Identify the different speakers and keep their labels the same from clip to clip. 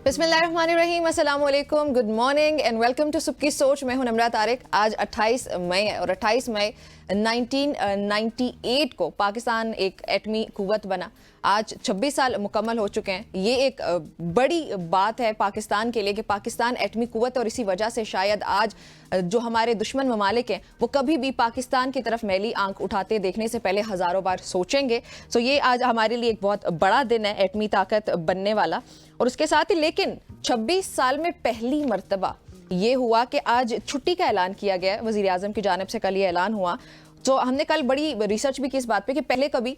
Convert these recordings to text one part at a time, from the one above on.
Speaker 1: बिस्मिल्लाहिर्रहमानिर्रहीम, अस्सलाम वालेकुम, good morning and welcome to सुबह की सोच। मैं हूं नम्रा तारिक। आज 28 मई है और 28 मई 1998 को पाकिस्तान एक एटमी कुव्वत बना। आज 26 साल मुकम्मल हो चुके हैं। ये एक बड़ी बात है पाकिस्तान के लिए कि पाकिस्तान एटमी कुव्वत, और इसी वजह से शायद आज जो हमारे दुश्मन ममालिक हैं वो कभी भी पाकिस्तान की तरफ मैली आंख उठाते देखने से पहले हज़ारों बार सोचेंगे। सो ये आज हमारे लिए एक बहुत बड़ा दिन है एटमी ताकत बनने वाला। और उसके साथ ही लेकिन 26 साल में पहली मर्तबा ये हुआ कि आज छुट्टी का ऐलान किया गया। वज़ीर आज़म की जानिब से कल ये ऐलान हुआ। तो हमने कल बड़ी रिसर्च भी की इस बात पे कि पहले कभी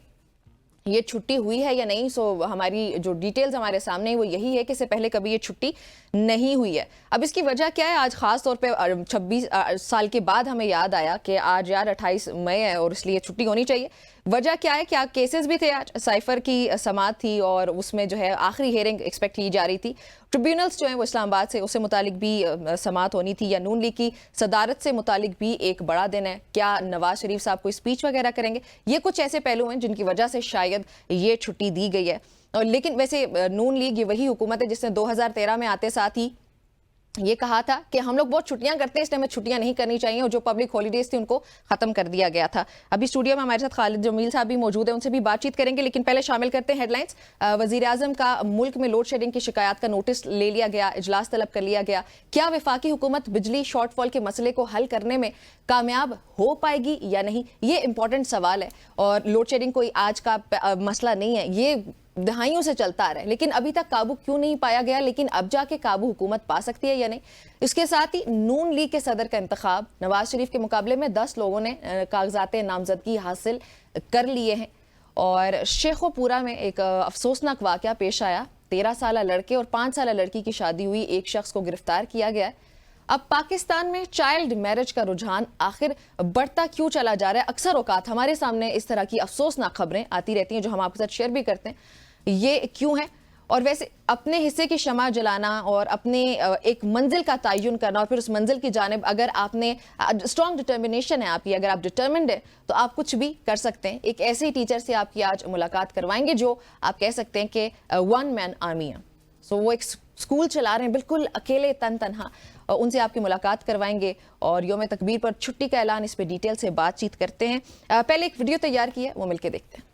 Speaker 1: ये छुट्टी हुई है या नहीं। सो हमारी जो डिटेल्स हमारे सामने वो यही है कि इससे पहले कभी ये छुट्टी नहीं हुई है। अब इसकी वजह क्या है? आज खास तौर पे 26 साल के बाद हमें याद आया कि आज यार 28 मई है और इसलिए छुट्टी होनी चाहिए। वजह क्या है? क्या केसेस भी थे आज। साइफर की समाअत थी और उसमें जो है आखिरी हेयरिंग एक्सपेक्ट की जा रही थी। ट्रिब्यूनल्स जो है वो इस्लामाबाद से, उससे मुतालिक भी समाअत होनी थी, या नून लीग की सदारत से मुतालिक भी एक बड़ा दिन है। क्या नवाज शरीफ साहब कोई स्पीच वगैरह करेंगे? ये कुछ ऐसे पहलू हैं जिनकी वजह से शायद ये छुट्टी दी गई है। लेकिन वैसे नून लीग ये वही हुकूमत है जिसने 2013 में आते साथ ही ये कहा था कि हम लोग बहुत छुट्टियां करते हैं, इसलिए हमें छुट्टियां नहीं करनी चाहिए, और जो पब्लिक हॉलीडेज थी उनको खत्म कर दिया गया था। अभी स्टूडियो में हमारे साथ खालिद जमील साहब भी मौजूद है, उनसे भी बातचीत करेंगे। लेकिन पहले शामिल करते हैं हेडलाइंस। वजीर आजम का मुल्क में लोड शेडिंग की शिकायत का नोटिस ले लिया गया, इजलास तलब कर लिया गया। क्या वफाकी हुकूमत बिजली शॉर्टफॉल के मसले को हल करने में कामयाब हो पाएगी या नहीं? ये इंपॉर्टेंट सवाल है। और लोड शेडिंग कोई आज का मसला नहीं है, ये दहाइयों से चलता आ रहा है, लेकिन अभी तक काबू क्यों नहीं पाया गया? लेकिन अब जाके काबू हुकूमत पा सकती है या नहीं? इसके साथ ही नून लीग के सदर का इंतखाब, नवाज शरीफ के मुकाबले में 10 लोगों ने कागजात नामजदगी हासिल कर लिए हैं। और शेखोपुरा में एक अफसोसनाक वाकया पेश आया। 13 साल लड़के और 5 साल लड़की की शादी हुई, एक शख्स को गिरफ्तार किया गया है। अब पाकिस्तान में चाइल्ड मैरिज का रुझान आखिर बढ़ता क्यों चला जा रहा है? अक्सर औकात हमारे सामने इस तरह की अफसोसनाक खबरें आती रहती हैं जो हम आपके साथ शेयर भी करते हैं। ये क्यों है? और वैसे अपने हिस्से की शमा जलाना और अपने एक मंजिल का तयन करना, और फिर उस मंजिल की जानिब अगर आपने स्ट्रॉन्ग डिटर्मिनेशन है आपकी, अगर आप डिटर्मिन्ड है तो आप कुछ भी कर सकते हैं। एक ऐसे टीचर से आपकी आज मुलाकात करवाएंगे जो आप कह सकते हैं कि वन मैन आर्मी है। सो वो एक स्कूल चला रहे हैं बिल्कुल अकेले तनहा। उनसे आपकी मुलाकात करवाएंगे और यौम तकबीर पर छुट्टी का ऐलान, इस पर डिटेल से बातचीत करते हैं। पहले एक वीडियो तैयार की है, वो मिलकर देखते हैं।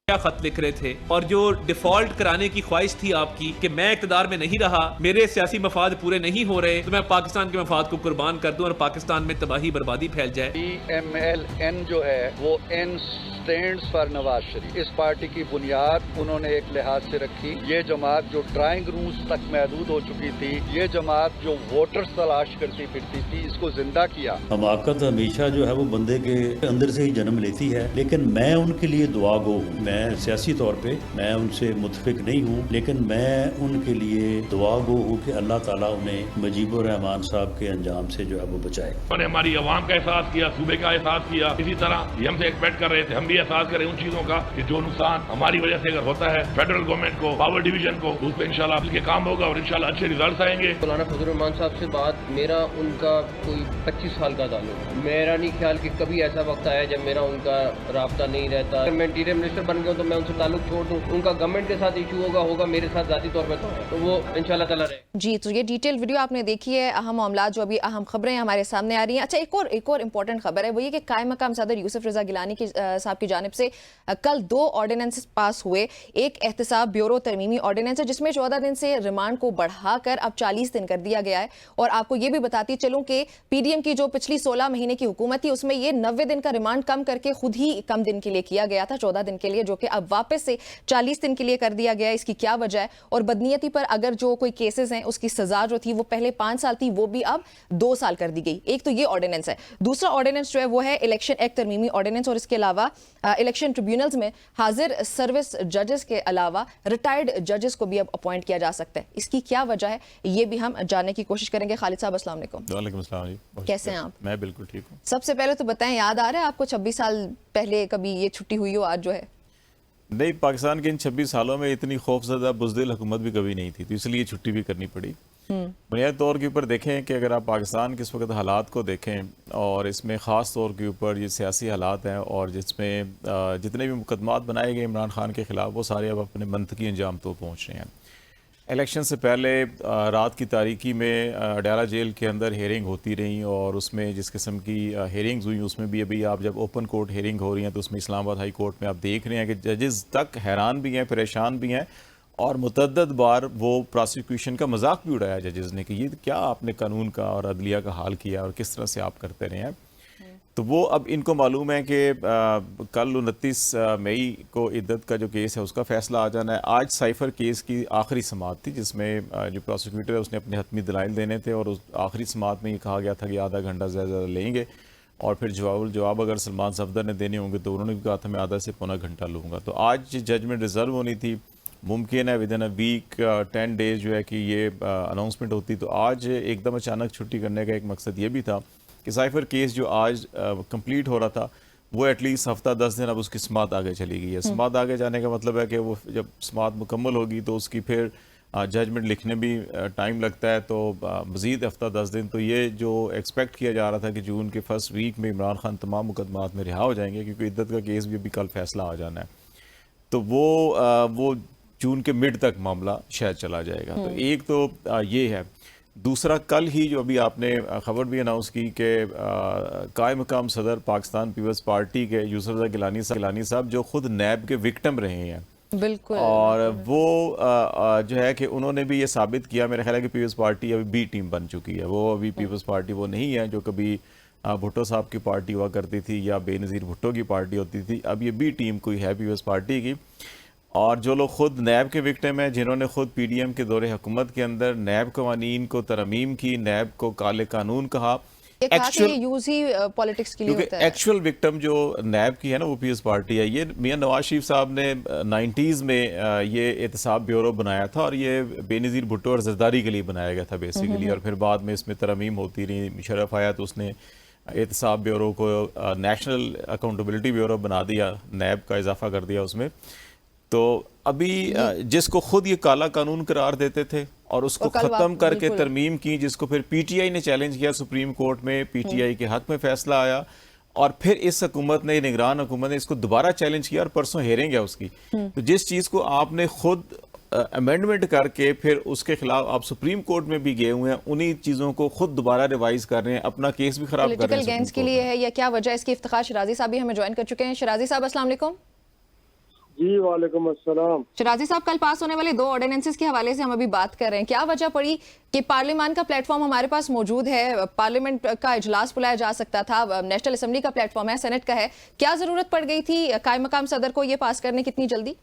Speaker 2: क्या खत लिख रहे थे और जो डिफॉल्ट कराने की ख्वाहिश थी आपकी कि मैं इक़्तिदार में नहीं रहा, मेरे सियासी मफाद पूरे नहीं हो रहे, तो मैं पाकिस्तान के मफाद को कुर्बान कर दूं और पाकिस्तान में तबाही बर्बादी फैल जाए।
Speaker 3: PMLN जो है वो N stands for Nawaz Sharif. इस पार्टी की बुनियाद उन्होंने एक लिहाज से रखी। ये जमात जो ड्राइंग रूम्स तक महदूद हो चुकी थी, ये जमात जो वोटर्स तलाश करती फिरती थी, इसको जिंदा किया।
Speaker 4: हमाकत हमेशा जो है वो बंदे के अंदर से ही जन्म लेती है, लेकिन मैं उनके लिए दुआ गो हूँ। मैं सियासी तौर पे मैं उनसे मुतफिक नहीं हूँ, लेकिन मैं उनके लिए दुआ गो हूँ कि अल्लाह ताला उन्हें मुजीबुर रहमान साहब के अंजाम से जो है वो बचाए।
Speaker 5: उन्होंने हमारी आवाम का एहसास किया, सूबे का एहसास किया। इसी तरह ये हमसे एक्सपेक्ट कर रहे थे, हम भी एहसास करें उन चीजों का कि जो नुकसान हमारी वजह से अगर होता है फेडरल गवर्नमेंट को, पावर डिवीजन को, उस पर इंशाल्लाह के काम होगा और इंशाल्लाह अच्छे रिजल्ट आएंगे।
Speaker 6: मौलाना फजल रहमान साहब से बात, मेरा उनका कोई 25 साल का ताल्लुक है। मेरा नहीं ख्याल कि कभी ऐसा वक्त आया जब मेरा उनका राब्ता नहीं रहता। मैं इंटीरियर मिनिस्टर बन गया तो मैं उनसे ताल्लुक छोड़ दूं, उनका गवर्नमेंट के साथ इशू होगा मेरे साथ जाती तौर पर तो वो इंशाल्लाह ताला रहे।
Speaker 1: जी, तो ये डिटेल वीडियो आपने देखी है। अहम मामला जो अभी अहम खबरें हमारे सामने आ रही हैं। अच्छा, एक और इंपॉर्टेंट खबर है, वो ये कि कायम मकाम सदर यूसुफ रजा गिलानी की साहब की जानिब से कल 2 ऑर्डिनेंस पास हुए। एक एहतसाब ब्यूरो तरमीमी ऑर्डिनेंस है जिसमें 14 दिन से रिमांड को बढ़ाकर अब 40 दिन कर दिया गया है। और आपको ये भी बताती चलूं कि पीडीएम की जो पिछली 16 महीने की हुकूमत थी उसमें ये 90 दिन का रिमांड कम करके खुद ही कम दिन के लिए किया गया था, 14 दिन के लिए, जो कि अब वापस से 40 दिन के लिए कर दिया गया है। इसकी क्या वजह है? और बदनीयती पर अगर जो कोई केसेस हैं उसकी सजा जो थी वो पहले 5 साल थी, वो भी अब 2 साल कर दी गई। एक तो ये ऑर्डिनेंस है। दूसरा ऑर्डिनेंस जो है वो है इलेक्शन एक्ट तरमीमी ऑर्डिनेंस, और इसके अलावा इलेक्शन ट्रिब्यूनल्स में हाजिर सर्विस जजेस के अलावा रिटायर्ड जजेस को भी अब अपॉइंट किया जा सकता है। इसकी क्या वजह है ये भी हम जानने की कोशिश करेंगे। खालिद साहब, अस्सलाम वालेकुम।
Speaker 7: वालेकुम अस्सलाम जी,
Speaker 1: कैसे हैं आप?
Speaker 7: मैं बिल्कुल ठीक हूँ।
Speaker 1: सबसे पहले तो बताएं, याद आ रहा है आपको 26 साल पहले कभी ये छुट्टी हुई हो आज जो है?
Speaker 7: नहीं, पाकिस्तान के इन 26 सालों में इतनी खौफजदा बुज़दिल हुकूमत भी कभी नहीं थी, तो इसलिए छुट्टी भी करनी पड़ी। बुनियादी तौर के ऊपर देखें कि अगर आप पाकिस्तान के इस वक्त हालात को देखें और इसमें ख़ास तौर के ऊपर ये सियासी हालात हैं और जिसमें जितने भी मुकदमात बनाए गए इमरान खान के ख़िलाफ़ वो सारे अब अपने मंतकी अंजाम तो पहुँच रहे हैं। इलेक्शन से पहले रात की तारीकी में अडयाला जेल के अंदर हेयरिंग होती रही और उसमें जिस किस्म की हेयरिंग्स हुई उसमें भी अभी आप जब ओपन कोर्ट हेयरिंग हो रही हैं तो उसमें इस्लामाबाद हाई कोर्ट में आप देख रहे हैं कि जजेस तक हैरान भी हैं, परेशान भी हैं और मुतअद्दद बार वो प्रोसिक्यूशन का मजाक भी उड़ाया जजेस ने कि ये क्या आपने कानून का और अदलिया का हाल किया और किस तरह से आप करते रहे हैं। तो वो अब इनको मालूम है कि कल 29 मई को इद्दत का जो केस है उसका फैसला आ जाना है। आज साइफर केस की आखिरी समाअत थी जिसमें जो प्रोसिक्यूटर है उसने अपने हतमी दलाइल देने थे और उस आखिरी समाअत में ये कहा गया था कि आधा घंटा ज़्यादा लेंगे और फिर जवाब अगर सलमान सफदर ने देने होंगे तो उन्होंने भी कहा था मैं आधा से पौना घंटा लूँगा। तो आज जजमेंट रिजर्व होनी थी, मुमकिन है within a week 10 days जो है कि ये अनाउंसमेंट होती। तो आज एकदम अचानक छुट्टी करने का एक मकसद ये भी था कि साइफर केस जो आज कंप्लीट हो रहा था वो एटलीस्ट हफ्ता 10 दिन अब उसकी समाअत आगे चली गई है। समाअत आगे जाने का मतलब है कि वो जब समाअत मुकम्मल होगी तो उसकी फिर जजमेंट लिखने भी टाइम लगता है, तो मज़ीद हफ्ता 10 दिन। तो ये जो एक्सपेक्ट किया जा रहा था कि जून के फर्स्ट वीक में इमरान खान तमाम मुकदमात में रिहा हो जाएंगे क्योंकि इद्दत का केस भी अभी कल फैसला आ जाना है, तो वो जून के मिड तक मामला शायद चला जाएगा। तो एक तो ये है। दूसरा, कल ही जो अभी आपने खबर भी अनाउंस की कि कायम मकाम सदर पाकिस्तान पीपल्स पार्टी के यूसुफ रज़ा गिलानी साहब जो खुद नैब के विक्टिम रहे हैं,
Speaker 1: बिल्कुल,
Speaker 7: और वो जो है कि उन्होंने भी ये साबित किया, मेरा ख्याल है कि पीपल्स पार्टी अभी बी टीम बन चुकी है। वो अभी पीपल्स पार्टी वो नहीं है जो कभी भुट्टो साहब की पार्टी हुआ करती थी या बेनज़ीर भुट्टो की पार्टी होती थी। अब ये बी टीम कोई है पीपल्स पार्टी की। और जो लोग खुद नैब के विक्टिम हैं, जिन्होंने खुद पीडीएम के दौरे हुकूमत के अंदर नैब कवानीन को तरमीम की, नैब को काले कानून कहा,
Speaker 1: पॉलिटिक्स के लिए होता है।
Speaker 7: एक्चुअल विक्टिम जो नैब की है ना वो पीपल्स पार्टी है। ये मियां नवाज शरीफ साहब ने 90s में ये एहतसाब ब्यूरो बनाया था और ये बेनज़ीर भुट्टो और जरदारी के लिए बनाया गया था बेसिकली, और फिर बाद में इसमें तरमीम होती रही। मुशर्रफ आया तो उसने एहतसाब ब्यूरो को नेशनल अकाउंटेबिलिटी ब्यूरो बना दिया, नैब का इजाफा कर दिया उसमें। तो अभी जिसको खुद ये काला कानून करार देते थे और उसको खत्म करके तरमीम की, जिसको फिर पीटीआई ने चैलेंज किया सुप्रीम कोर्ट में, पीटीआई के हक में फैसला आया और फिर इस हुकूमत ने, निगरान हुकूमत ने इसको दोबारा चैलेंज किया और परसों हेयरिंग है उसकी। तो जिस चीज को आपने खुद अमेंडमेंट करके फिर उसके खिलाफ आप सुप्रीम कोर्ट में भी गए हुए हैं, उन्हीं चीजों को खुद दोबारा रिवाइज कर रहे हैं, अपना केस भी खराब कर रहे हैं।
Speaker 1: पॉलिटिकल गेन्स के लिए है या क्या वजह? इसकी इफ्तिखार शिराजी साहब भी हमें ज्वाइन कर चुके हैं। शिराजी साहब अस्सलाम वालेकुम।
Speaker 8: जी वालेकुम अस्सलाम।
Speaker 1: शिराजी साहब, कल पास होने वाले 2 ऑर्डिनेंसेस के हवाले से हम अभी बात कर रहे हैं। क्या वजह पड़ी कि पार्लियामान का प्लेटफॉर्म हमारे पास मौजूद है, पार्लियामेंट का इजलास बुलाया जा सकता था, नेशनल असेंबली का प्लेटफॉर्म है, सेनेट का है, क्या जरूरत पड़ गई थी कायम मकाम सदर को ये पास करने कितनी जल्दी?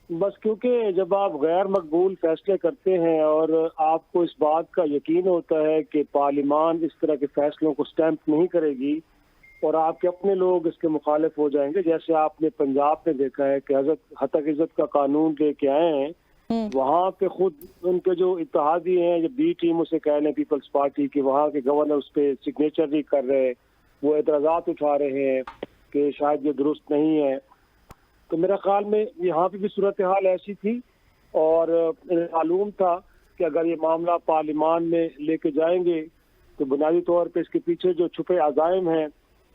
Speaker 8: बस क्योंकि जब आप गैर मकबूल फैसले करते हैं और आपको इस बात का यकीन होता है कि पार्लियामान इस तरह के फैसलों को स्टैंप नहीं करेगी और आपके अपने लोग इसके मुखालिफ हो जाएंगे, जैसे आपने पंजाब में देखा है कि हतक इज्जत का कानून लेके आए हैं, वहाँ पे खुद उनके जो इत्तेहादी हैं, जो बी टीम उसे कह लें पीपल्स पार्टी की, वहाँ के गवर्नर उस पर सिग्नेचर नहीं कर रहे, वो एतराज़ात उठा रहे हैं कि शायद ये दुरुस्त नहीं है। तो मेरा ख्याल में यहाँ पे भी सूरत हाल ऐसी थी और मालूम था कि अगर ये मामला पार्लियामान में लेके जाएंगे तो बुनियादी तौर पे इसके पीछे जो छुपे अज़ाइम हैं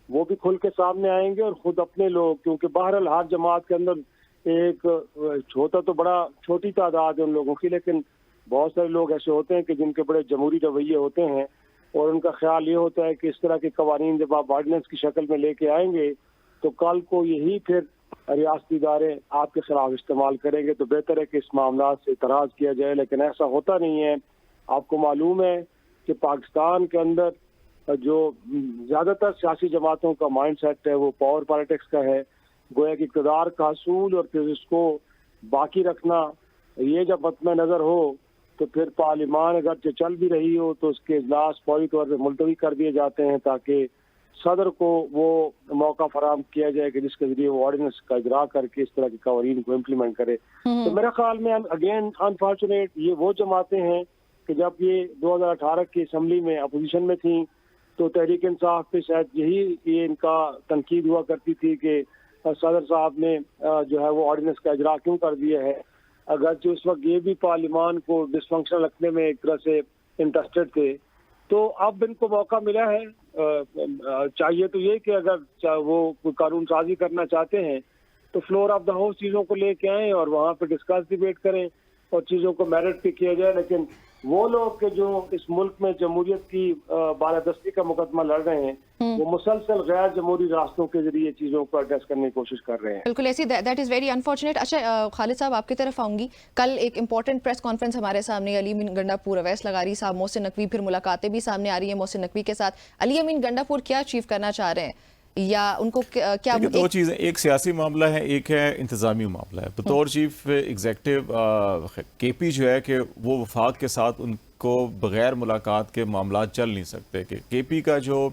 Speaker 8: वो भी खुल के सामने आएंगे और खुद अपने लोग, क्योंकि बहरहाल हर जमात के अंदर एक होता तो बड़ा छोटी तादाद है उन लोगों की, लेकिन बहुत सारे लोग ऐसे होते हैं कि जिनके बड़े जमहूरी रवैये होते हैं और उनका ख्याल ये होता है कि इस तरह के कवानीन जब आप ऑर्डिनेंस की शक्ल में लेके आएंगे तो कल को यही फिर रियासती इदारे आपके खिलाफ इस्तेमाल करेंगे, तो बेहतर है कि इस मामला से इतराज़ किया जाए, लेकिन ऐसा होता नहीं है। आपको मालूम है कि पाकिस्तान के अंदर जो ज़्यादातर सियासी जमातों का माइंड सेट है वो पावर पॉलिटिक्स का है, गोया कि इक़्तिदार का असूल और फिर उसको बाकी रखना, ये जब मद्दे नज़र हो तो फिर पार्लियामान अगर चल भी रही हो तो उसके इजलास फौरी तौर पर मुलतवी कर दिए जाते हैं ताकि सदर को वो मौका फराहम किया जाए कि जिसके जरिए वो ऑर्डिनेंस का इजरा करके इस तरह के कवानीन को इम्प्लीमेंट करे। तो मेरे ख्याल में अगेन अनफॉर्चुनेट ये वो जमातें हैं कि जब ये 2018 की असम्बली में अपोजिशन में थी तो तहरीक इंसाफ पे शायद ये इनका तनकीद हुआ करती थी कि सदर साहब ने जो है वो ऑर्डिनेंस का इजरा क्यों कर दिया है, अगर जो उस वक्त ये भी पार्लियामान को डिसफंक्शन रखने में एक तरह से इंटरेस्टेड थे। तो अब इनको मौका मिला है, चाहिए तो ये कि अगर वो कोई कानून साजी करना चाहते हैं तो फ्लोर ऑफ द हाउस चीज़ों को लेके आएँ और वहाँ पे डिस्कस डिबेट करें। और चीज़ों को मेरिट पे किया जाए, लेकिन वो लोग के जो इस मुल्क में जमहूरियत की बालादस्ती का मुकदमा लड़ रहे हैं वो मुसलसल गैर जमहूरी रास्तों के जरिए चीज़ों को एड्रेस करने की कोशिश कर रहे हैं।
Speaker 1: बिल्कुल ऐसी, दैट इज़ वेरी अनफॉर्चुनेट। अच्छा खालिद साहब, आपकी तरफ आऊंगी। कल एक इंपॉर्टेंट प्रेस कॉन्फ्रेंस हमारे सामने अली अमीन गंडापुर, अवैस लगारी साहब, मोहसिन नकवी, फिर मुलाकातें भी सामने आ रही है मोहसिन नकवी के साथ। अली अमीन गंडापुर क्या अचीव करना चाह रहे हैं, या उनको क्या
Speaker 7: देखिए, दो चीज़ें, एक सियासी मामला है, एक है इंतज़ामी मामला है। बतौर चीफ एग्जेक्टिव केपी जो है कि वो वफाक के साथ उनको बगैर मुलाकात के मामला चल नहीं सकते। कि केपी का जो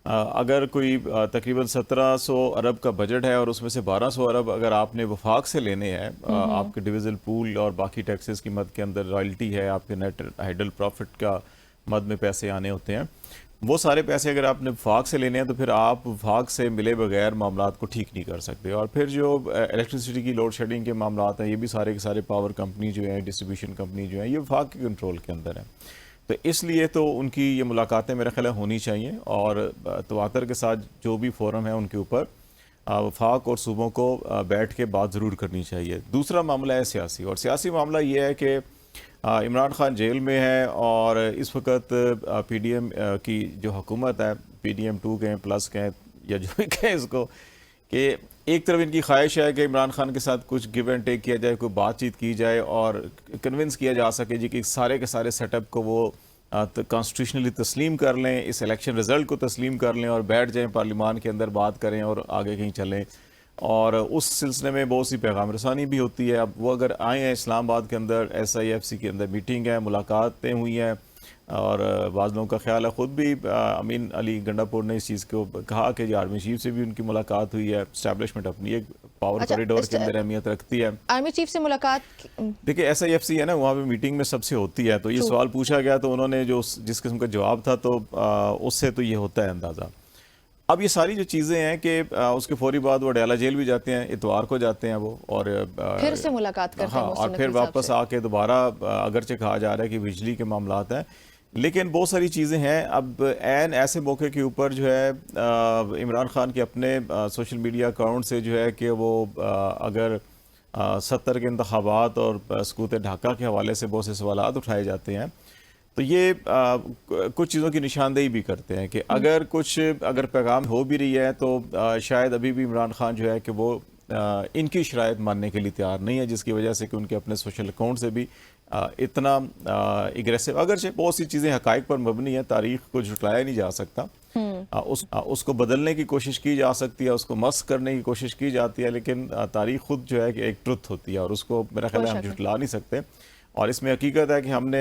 Speaker 7: अगर कोई तकरीबन 1700 अरब का बजट है और उसमें से 1200 अरब अगर आपने वफाक से लेने हैं, आपके डिविजल पूल और बाकी टैक्सेस की मद के अंदर रॉयल्टी है, आपके नेट हाइडल प्रॉफिट का मद में पैसे आने होते हैं, वो सारे पैसे अगर आपने वफाक से लेने हैं तो फिर आप वफाक से मिले बगैर मामलात को ठीक नहीं कर सकते। और फिर जो इलेक्ट्रिसिटी की लोड शेडिंग के मामलात हैं, ये भी सारे के सारे पावर कंपनी जो हैं, डिस्ट्रीब्यूशन कंपनी जो हैं, ये वफाक के कंट्रोल के अंदर है। तो इसलिए तो उनकी ये मुलाकातें मेरा ख्याल होनी चाहिए और तवातर के साथ जो भी फोरम है उनके ऊपर वफाक और सूबों को बैठ के बात ज़रूर करनी चाहिए। दूसरा मामला है सियासी, और सियासी मामला ये है कि इमरान खान जेल में है और इस वक्त पीडीएम की जो हुकूमत है, पीडीएम 2 कहें, प्लस कहें, या जो भी कहें इसको, कि एक तरफ इनकी ख्वाहिश है कि इमरान खान के साथ कुछ गिव एंड टेक किया जाए, कोई बातचीत की जाए और कन्विंस किया जा सके जी कि सारे के सारे सेटअप को वो कॉन्स्टिट्यूशनली तस्लीम कर लें, इस इलेक्शन रिजल्ट को तस्लीम कर लें और बैठ जाएं पार्लियामान के अंदर, बात करें और आगे कहीं चलें। और उस सिलसिले में बहुत सी पैगाम रसानी भी होती है। अब वो अगर आए हैं इस्लामाबाद के अंदर, SIFC के अंदर मीटिंग है, मुलाकातें हुई हैं, और बाज़ लोगों का ख्याल है ख़ुद भी अमीन अली गंडापुर ने इस चीज़ को कहा कि जो आर्मी चीफ से भी उनकी मुलाकात हुई है। एस्टैब्लिशमेंट अपनी एक पावर कॉरिडोर के अंदर अहमियत रखती है।
Speaker 1: आर्मी चीफ से मुलाकात,
Speaker 7: देखिए SIFC है ना, वहाँ पे मीटिंग में सबसे होती है, तो ये सवाल पूछा गया तो उन्होंने जो जिस किस्म का जवाब था तो उससे तो ये होता है अंदाज़ा। अब ये सारी जो चीज़ें हैं कि उसके फौरी बाद वो अडयाला जेल भी जाते हैं, इतवार को जाते हैं वो, और
Speaker 1: फिर से मुलाकात करते हैं,
Speaker 7: और फिर वापस आके दोबारा, अगरचे कहा जा रहा है कि बिजली के मामलात हैं, लेकिन बहुत सारी चीज़ें हैं। अब ऐन ऐसे मौके के ऊपर जो है इमरान खान के अपने सोशल मीडिया अकाउंट से जो है कि वो अगर 70 के इंतखाबात और सकूत ढाका के हवाले से बहुत से सवालात उठाए जाते हैं, तो ये कुछ चीज़ों की निशानदेही भी करते हैं कि अगर पैगाम हो भी रही है तो शायद अभी भी इमरान खान जो है कि वो इनकी शराइत मानने के लिए तैयार नहीं है, जिसकी वजह से कि उनके अपने सोशल अकाउंट से भी इतना एग्रेसिव, अगरचे बहुत सी चीज़ें हकाइक पर मबनी है, तारीख को झुटलाया नहीं जा सकता, उसको बदलने की कोशिश की जा सकती है, उसको मस्क करने की कोशिश की जाती है, लेकिन तारीख खुद जो है कि एक ट्रुथ होती है और उसको मेरा ख्याल है हम झुटला नहीं सकते। और इसमें हकीकत है कि हमने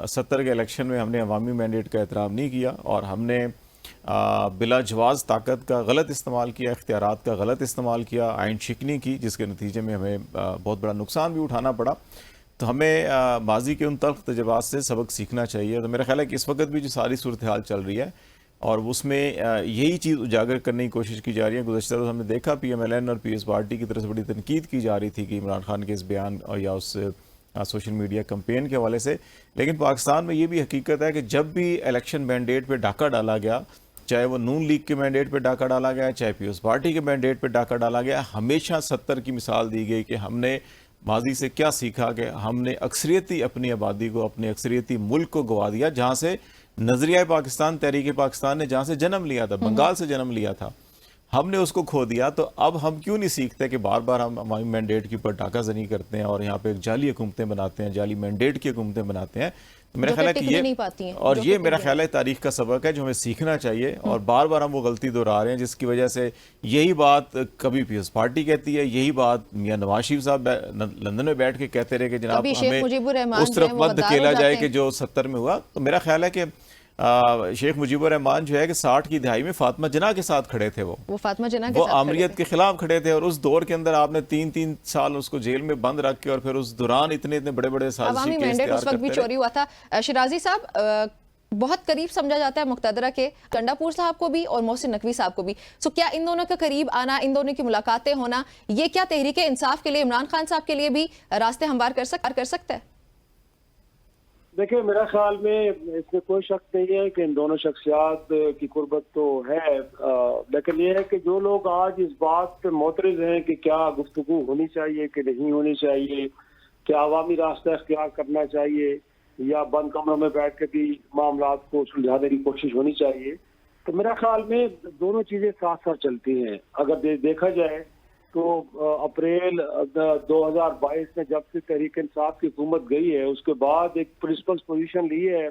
Speaker 7: 70 के इलेक्शन में हमने अवामी मैंडेट का एहतराम नहीं किया और हमने बिला जवाज़ ताकत का गलत इस्तेमाल किया, इख्तियारात का गलत इस्तेमाल किया, आइन शिकनी की, जिसके नतीजे में हमें बहुत बड़ा नुकसान भी उठाना पड़ा। तो हमें माजी के उन तल्ख तजुर्बात से सबक सीखना चाहिए। तो मेरा ख्याल है कि इस वक्त भी जो सारी सूरत हाल चल रही है और उसमें यही चीज़ उजागर करने की कोशिश की जा रही है। गुज़श्ता रोज़ हमने देखा PMLN और PS पार्टी की तरफ से बड़ी तनकीद की जा रही थी कि इमरान खान के इस बयान और या उस सोशल मीडिया कैंपेन के हवाले से, लेकिन पाकिस्तान में ये भी हकीकत है कि जब भी इलेक्शन मैंडेट पे डाका डाला गया, चाहे वो नून लीग के मैंडेट पे डाका डाला गया, चाहे PS पार्टी के मैंडेट पे डाका डाला गया, हमेशा 70 की मिसाल दी गई कि हमने माजी से क्या सीखा कि हमने अक्सरियती अपनी आबादी को, अपने अक्सरियती मुल्क को गवा दिया, जहाँ से नजरिया पाकिस्तान, तहरीक पाकिस्तान ने जहाँ से जन्म लिया था, बंगाल से जन्म लिया था, हमने उसको खो दिया। तो अब हम क्यों नहीं सीखते कि बार बार हम हमारी मैंडेट के ऊपर डाकाजनी करते हैं और यहाँ पे एक जाली हुकूमतें बनाते हैं, जाली मैंडेट की हुकूमतें बनाते हैं। तो मेरा ख्याल है कि ये मेरा ख्याल है तारीख का सबक है जो हमें सीखना चाहिए, और बार बार हम वो गलती दोहरा रहे हैं, जिसकी वजह से यही बात कभी PS पार्टी कहती है, यही बात मियां नवाज शरीफ साहब लंदन में बैठ के कहते रहे कि जनाब हमें उस तरफ मत धकेला जाए कि जो 70 में हुआ। तो मेरा ख्याल है कि शेख मुजीबुर रहमान जो है कि 60 की दहाई में फातिमा जना के साथ खड़े थे, वो फातिमा जना के साथ आमरीत के खिलाफ खड़े थे, और उस दौर के अंदर आपने 3-3 साल उसको जेल में बंद रख के और फिर उस दौरान इतने बड़े बड़े साजिशी केस तैयार करते रहे।
Speaker 1: चोरी हुआ था। शिराजी साहब बहुत करीब समझा जाता है मुक्तदरा के, गंडापुर साहब को भी और मोहसिन नकवी साहब को भी। सो क्या इन दोनों का करीब आना, इन दोनों की मुलाकातें होना, ये क्या तहरीक इंसाफ के लिए, इमरान खान साहब के लिए भी रास्ते हमवार कर सकता है?
Speaker 8: देखिए, मेरा ख्याल में इसमें कोई शक नहीं है कि इन दोनों शख्सियात की कुर्बत तो है, लेकिन ये है कि जो लोग आज इस बात पे मोतरज़ हैं कि क्या गुफ्तगू होनी चाहिए कि नहीं होनी चाहिए, क्या अवामी रास्ता इख्तियार करना चाहिए या बंद कमरों में बैठ के भी मामला को सुलझाने की कोशिश होनी चाहिए। तो मेरा ख्याल में दोनों चीजें साथ साथ चलती हैं। अगर देखा जाए तो अप्रैल 2022 में जब से तहरीक इंसाफ की हुकूमत गई है, उसके बाद एक प्रिंसिपल पोजीशन ली है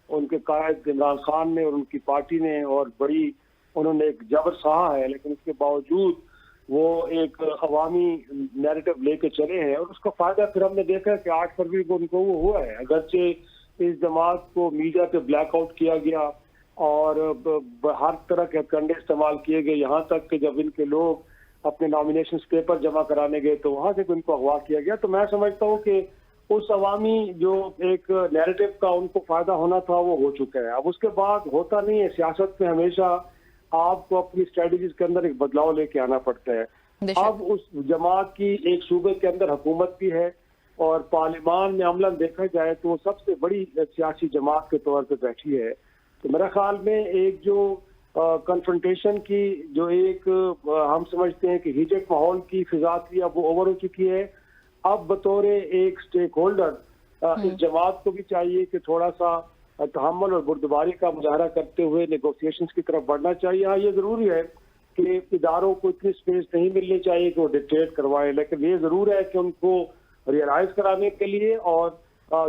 Speaker 8: उनके कायद इमरान खान ने और उनकी पार्टी ने, और बड़ी उन्होंने एक जबर सहा है, लेकिन उसके बावजूद वो एक अवामी नैरेटिव लेके चले हैं और उसका फायदा फिर हमने देखा कि 8 फरवरी को उनको वो हुआ है। अगरचे इस जमात को मीडिया पे ब्लैकआउट किया गया और हर तरह के हथकंडे इस्तेमाल किए गए, यहाँ तक कि जब इनके लोग अपने नॉमिनेशन पेपर जमा कराने गए तो वहां से इनको अगवा किया गया। तो मैं समझता हूँ कि उस अवामी जो एक नैरेटिव का उनको फायदा होना था वो हो चुका है। अब उसके बाद होता नहीं है, सियासत में हमेशा आपको अपनी स्ट्रेटजीज के अंदर एक बदलाव लेके आना पड़ता है। अब उस जमात की एक सूबे के अंदर हुकूमत भी है और पार्लियामान में अमलन देखा जाए तो वो सबसे बड़ी सियासी जमात के तौर पे बैठी है। तो मेरा ख्याल में एक जो कन्फ्रंटेशन की जो एक हम समझते हैं कि हिजक माहौल की फिजा थी, अब वो ओवर हो चुकी है। अब बतौर एक स्टेक होल्डर इस जमात को भी चाहिए कि थोड़ा सा तहम्मुल और बुर्दबारी का मुजाहरा करते हुए नेगोशिएशंस की तरफ बढ़ना चाहिए। हाँ, ये जरूरी है कि इदारों को इतनी स्पेस नहीं मिलनी चाहिए कि वो डिक्टेट करवाएं, लेकिन ये जरूर है कि उनको रियलाइज कराने के लिए और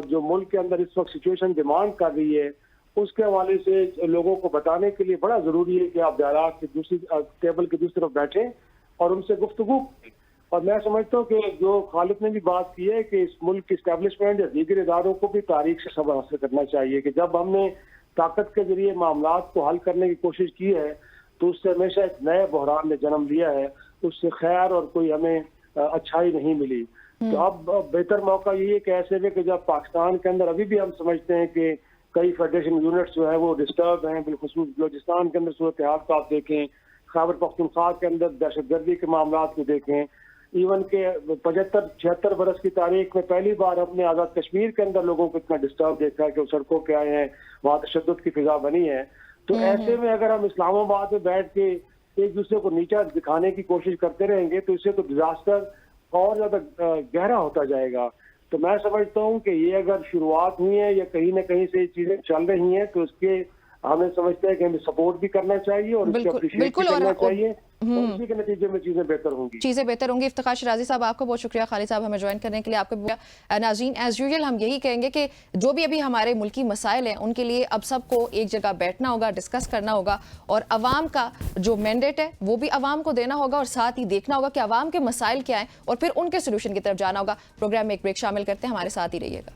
Speaker 8: जो मुल्क के अंदर इस वक्त सिचुएशन डिमांड कर रही है उसके हवाले से लोगों को बताने के लिए बड़ा जरूरी है कि आप डायलॉग की दूसरी टेबल की दूसरी तरफ बैठें और उनसे गुफ्तगू करें। और मैं समझता हूँ कि जो खालिद ने भी बात की है कि इस मुल्क की इस्टेब्लिशमेंट या दीगर इदारों को भी तारीख से सबक हासिल करना चाहिए कि जब हमने ताकत के जरिए मामलात को हल करने की कोशिश की है तो उससे हमेशा एक नए बहरान ने जन्म लिया है, उससे खैर और कोई हमें अच्छाई नहीं मिली। तो अब बेहतर मौका यही है कि ऐसे में कि जब पाकिस्तान के अंदर अभी भी हम समझते हैं कि कई फेडरेशन यूनिट्स जो है वो डिस्टर्ब हैं, बिलखुसूस बलोचिस्तान के अंदर सूरत हाल को आप देखें, खैबर पख्तूनख्वा के अंदर दहशतगर्दी के मामला को देखें, इवन के 75-76 बरस की तारीख में पहली बार हमने आज़ाद कश्मीर के अंदर लोगों को इतना डिस्टर्ब देखा है कि वो सड़कों पे आए हैं, वहाँ तशद्दुद की फिजा बनी है। तो ऐसे में अगर हम इस्लामाबाद में बैठ के एक दूसरे को नीचा दिखाने की कोशिश करते रहेंगे तो इससे तो डिजास्टर और ज्यादा गहरा होता जाएगा। तो मैं समझता हूँ कि ये अगर शुरुआत हुई है या कहीं ना कहीं से चीजें चल रही हैं तो उसके हमें समझते हैं कि हमें सपोर्ट भी करना चाहिए और उसके अप्रिशिएट भी करना चाहिए और उसी के नतीजे में चीजें बेहतर होंगी।
Speaker 1: इफ्तिखार शिराजी साहब, आपको बहुत शुक्रिया, खालिद साहब हमें ज्वाइन करने के लिए। आपको नाज़रीन, एज यूजुअल हम यही कहेंगे कि जो भी अभी हमारे मुल्की मसाइल हैं उनके लिए अब सबको एक जगह बैठना होगा, डिस्कस करना होगा और अवाम का जो मैंडेट है वो भी अवाम को देना होगा और साथ ही देखना होगा कि अवाम के मसाइल क्या हैं और फिर उनके सोल्यूशन की तरफ जाना होगा। प्रोग्राम में एक ब्रेक शामिल करते हैं, हमारे साथ ही रहिएगा।